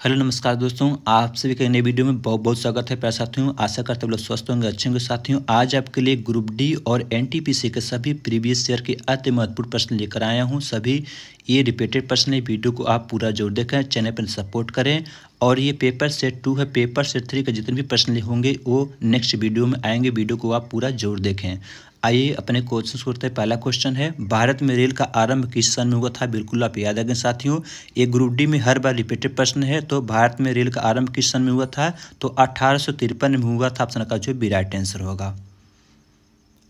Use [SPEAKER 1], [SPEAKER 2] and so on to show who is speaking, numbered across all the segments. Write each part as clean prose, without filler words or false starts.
[SPEAKER 1] Hello नमस्कार दोस्तों, आप सभी के नए वीडियो में बहुत बहुत स्वागत है। प्यारे साथियों, आशा करते हैं लोग स्वस्थ होंगे, अच्छे होंगे। साथियों, आज आपके लिए ग्रुप डी और एनटीपीसी के सभी प्रीवियस ईयर के अति महत्वपूर्ण प्रश्न लेकर आया हूं। सभी ये रिपीटेड प्रश्न है। वीडियो को आप पूरा जरूर देखें, चैनल पर सपोर्ट करें। और ये पेपर सेट 2 है। पेपर सेट 3 के जितने भी प्रश्न होंगे वो नेक्स्ट वीडियो में आएंगे। वीडियो को आप पूरा जरूर देखें। आइए अपने क्वेश्चन करते हैं। पहला क्वेश्चन है, भारत में रेल का आरंभ किस सन में हुआ था? बिल्कुल आप याद रखें साथियों, ये ग्रुप डी में हर बार रिपीटेड प्रश्न है। तो भारत में रेल का आरंभ किस सन में हुआ था? तो 1853 में हुआ था। ऑप्शन का जो राइट आंसर होगा।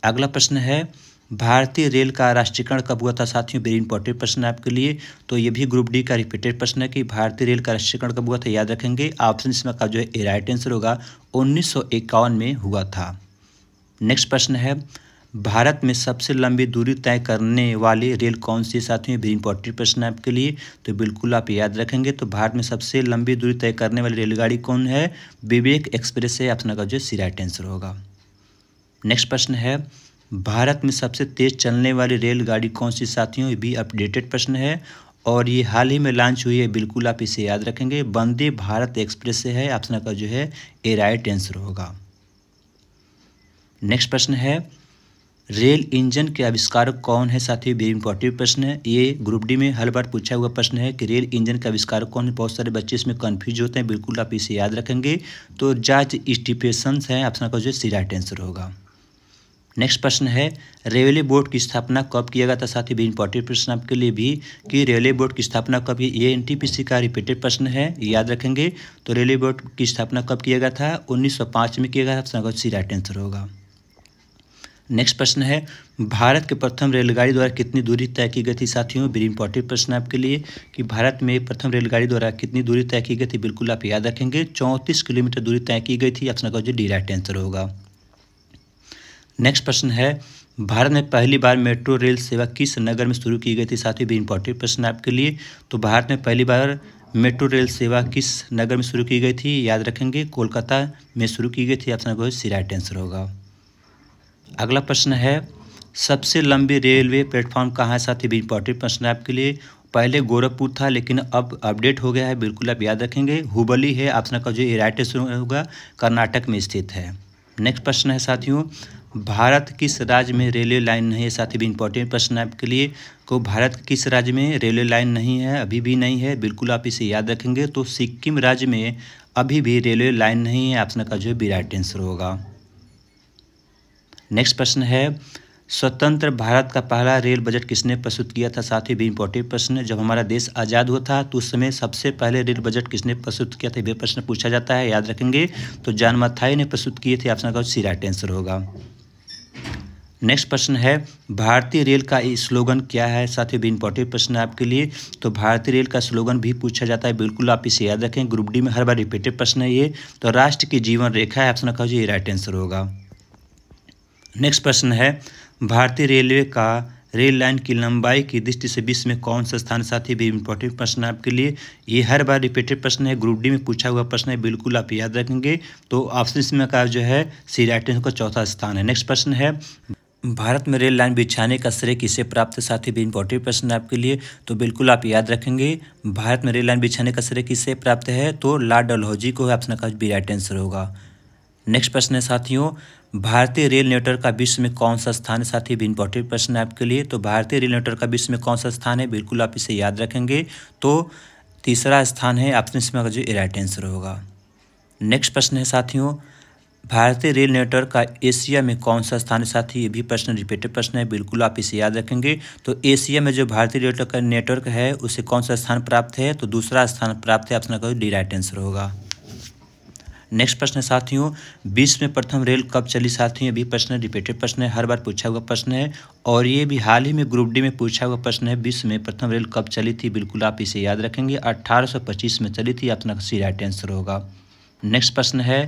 [SPEAKER 1] अगला प्रश्न है, भारतीय रेल का राष्ट्रीयकरण कब हुआ था? साथियों, वेरी इंपॉर्टेंट प्रश्न है आपके लिए। तो ये भी ग्रुप डी का रिपीटेड प्रश्न है कि भारतीय रेल का राष्ट्रीयकरण कब हुआ था, याद रखेंगे। ऑप्शन इसमें का जो है राइट आंसर होगा, 1951 में हुआ था। नेक्स्ट प्रश्न है, भारत में सबसे लंबी दूरी तय करने वाली रेल कौन सी है? साथियों, वेरी इंपॉर्टेंट प्रश्न है आपके लिए, तो बिल्कुल आप याद रखेंगे। तो भारत में सबसे लंबी दूरी तय करने वाली रेलगाड़ी कौन है? विवेक एक्सप्रेस है। ऑप्शन का जो राइट आंसर होगा। नेक्स्ट प्रश्न है, भारत में सबसे तेज चलने वाली रेलगाड़ी कौन सी? साथियों, ये भी अपडेटेड प्रश्न है और ये हाल ही में लॉन्च हुई है। बिल्कुल आप इसे याद रखेंगे, वंदे भारत एक्सप्रेस से है। ऑप्शन का जो है राइट आंसर होगा। नेक्स्ट प्रश्न है, रेल इंजन के आविष्कारक कौन है? साथियों, वेरी इंपॉर्टेंट प्रश्न है। ये ग्रुप डी में हर बार पूछा हुआ प्रश्न है कि रेल इंजन के आविष्कारक कौन है। बहुत सारे बच्चे इसमें कंफ्यूज होते हैं। बिल्कुल आप इसे याद रखेंगे। तो जॉर्ज स्टीफेंसन है। ऑप्शन का जो राइट आंसर होगा। नेक्स्ट प्रश्न है, रेलवे बोर्ड की स्थापना कब किया गया था? साथियों, भी इंपॉर्टेंट प्रश्न आपके लिए भी कि रेलवे बोर्ड की स्थापना कब? ये एनटीपीसी का रिपीटेड प्रश्न है, याद रखेंगे। तो रेलवे बोर्ड की स्थापना कब किया गया था? 1905 में किया गया था। ऑप्शन का राइट आंसर होगा। नेक्स्ट प्रश्न है, भारत के प्रथम रेलगाड़ी द्वारा कितनी दूरी तय की गई थी? साथियों, वेरी इंपॉर्टेंट प्रश्न है आपके लिए कि भारत में प्रथम रेलगाड़ी द्वारा कितनी दूरी तय की गई थी। बिल्कुल आप याद रखेंगे, 34 किलोमीटर दूरी तय की गई थी। ऑप्शन का जो राइट आंसर होगा। नेक्स्ट प्रश्न है, भारत में पहली बार मेट्रो रेल सेवा किस नगर में शुरू की गई थी? साथियों, भी इंपॉर्टेंट प्रश्न है आपके लिए। तो भारत में पहली बार मेट्रो रेल सेवा किस नगर में शुरू की गई थी? याद रखेंगे, कोलकाता में शुरू की गई थी। ऑप्शन का राइट आंसर होगा। अगला प्रश्न है, सबसे लंबी रेलवे प्लेटफॉर्म कहाँ है? साथी, भी इंपॉर्टेंट प्रश्न है आपके लिए। पहले गोरखपुर था लेकिन अब अपडेट हो गया है। बिल्कुल आप याद रखेंगे, हुबली है। ऑप्शन का जो राइट आंसर होगा, कर्नाटक में स्थित है। नेक्स्ट प्रश्न है साथियों, भारत किस राज्य में रेलवे लाइन नहीं है? साथी, भी इंपॉर्टेंट प्रश्न है आपके लिए। को भारत किस राज्य में रेलवे लाइन नहीं है? अभी भी नहीं है। बिल्कुल आप इसे याद रखेंगे। तो सिक्किम राज्य में अभी भी रेलवे लाइन नहीं है। ऑप्शन का जो राइट आंसर होगा। नेक्स्ट प्रश्न है, स्वतंत्र भारत का पहला रेल बजट किसने प्रस्तुत किया था? साथ ही भी इंपॉर्टेंट प्रश्न है। जब हमारा देश आज़ाद हुआ था तो उस समय सबसे पहले रेल बजट किसने प्रस्तुत किया था? यह प्रश्न पूछा जाता है, याद रखेंगे। तो जॉन मथाई ने प्रस्तुत किए थे। ऑप्शन का राइट आंसर होगा। नेक्स्ट प्रश्न है, भारतीय रेल का स्लोगन क्या है? साथ ही भी इंपॉर्टेंट प्रश्न है आपके लिए। तो भारतीय रेल का स्लोगन भी पूछा जाता है। बिल्कुल आप इसे याद रखें, ग्रुप डी में हर बार रिपीटेड प्रश्न है ये। तो राष्ट्र की जीवन रेखा है। ऑप्शन का राइट आंसर होगा। नेक्स्ट प्रश्न है, भारतीय रेलवे का रेल लाइन की लंबाई की दृष्टि से विश्व में कौन सा स्थान? साथी, भी इंपॉर्टेंट प्रश्न है आपके लिए। ये हर बार रिपीटेड प्रश्न है, ग्रुप डी में पूछा हुआ प्रश्न है। बिल्कुल आप याद रखेंगे। तो ऑप्शन इसमें का जो है राइट आंसर का चौथा स्थान है। नेक्स्ट प्रश्न है, भारत में रेल लाइन बिछाने का श्रेय किसे प्राप्त है? साथी, भी इंपॉर्टेंट प्रश्न है आपके लिए। तो बिल्कुल आप याद रखेंगे, भारत में रेल लाइन बिछाने का श्रेय किसे प्राप्त है? तो लॉर्ड डलहौजी को है। ऑप्शन का भी राइट आंसर होगा। नेक्स्ट प्रश्न है साथियों, भारतीय रेल नेटवर्क का विश्व में कौन सा स्थान है? साथी, भी इंपॉर्टेंट प्रश्न है आपके लिए। तो भारतीय रेल नेटवर्क का विश्व में कौन सा स्थान है? बिल्कुल आप इसे याद रखेंगे। तो तीसरा स्थान है। ऑप्शन इसमें जो राइट आंसर होगा। नेक्स्ट प्रश्न है साथियों, भारतीय रेल नेटवर्क का एशिया में कौन सा स्थान है? साथी, ये भी प्रश्न रिपीटेड प्रश्न है। बिल्कुल आप इसे याद रखेंगे। तो एशिया में जो भारतीय रेल का नेटवर्क है उसे कौन सा स्थान प्राप्त है? तो दूसरा स्थान प्राप्त है। ऑप्शन का राइट आंसर होगा। नेक्स्ट प्रश्न है साथियों, विश्व में प्रथम रेल कब चली? साथियों, ये भी प्रश्न रिपीटेड प्रश्न है, हर बार पूछा हुआ प्रश्न है और ये भी हाल ही में ग्रुप डी में पूछा हुआ प्रश्न है। विश्व में प्रथम रेल कब चली थी? बिल्कुल आप इसे याद रखेंगे, 1825 में चली थी। अपना राइट आंसर होगा। नेक्स्ट प्रश्न है,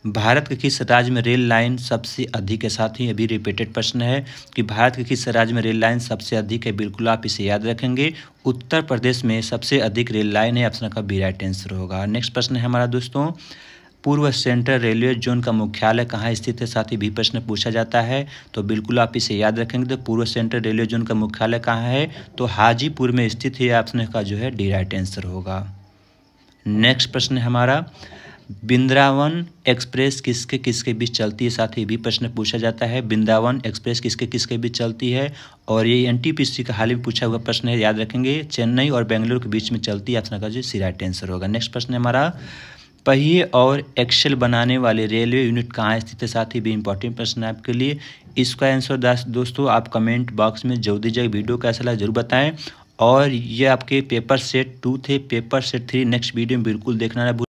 [SPEAKER 1] भारत के किस राज्य में रेल लाइन सबसे अधिक है? साथियों, ये भी रिपीटेड प्रश्न है कि भारत के किस राज्य में रेल लाइन सबसे अधिक है? बिल्कुल आप इसे याद रखेंगे, उत्तर प्रदेश में सबसे अधिक रेल लाइन है। ऑप्शन का भी राइट आंसर होगा। नेक्स्ट प्रश्न है हमारा दोस्तों, पूर्व सेंट्रल रेलवे जोन का मुख्यालय कहाँ स्थित है? साथ ही भी प्रश्न पूछा जाता है। तो बिल्कुल आप इसे याद रखेंगे। तो पूर्व सेंट्रल रेलवे जोन का मुख्यालय कहाँ है? तो हाजीपुर में स्थित है। ऑप्शन का जो है राइट आंसर होगा। नेक्स्ट प्रश्न है हमारा, वृंदावन एक्सप्रेस किसके किसके बीच चलती है, साथ ही भी प्रश्न पूछा जाता है। वृंदावन एक्सप्रेस किसके किसके बीच चलती है, और ये एनटीपीसी का हाल ही में पूछा हुआ प्रश्न है, याद रखेंगे। चेन्नई और बेंगलुरु के बीच में चलती है। ऑप्शन का जो सी राइट आंसर होगा। नेक्स्ट प्रश्न है हमारा, पहिए और एक्सेल बनाने वाले रेलवे यूनिट कहाँ स्थित है, साथ ही भी इंपॉर्टेंट प्रश्न है आपके लिए। इसका आंसर दोस्तों आप कमेंट बॉक्स में जल्दी दीजिएगा। वीडियो कैसा लगा जरूर बताएं। और ये आपके पेपर सेट 2 थे। पेपर सेट 3 नेक्स्ट वीडियो में बिल्कुल देखना ना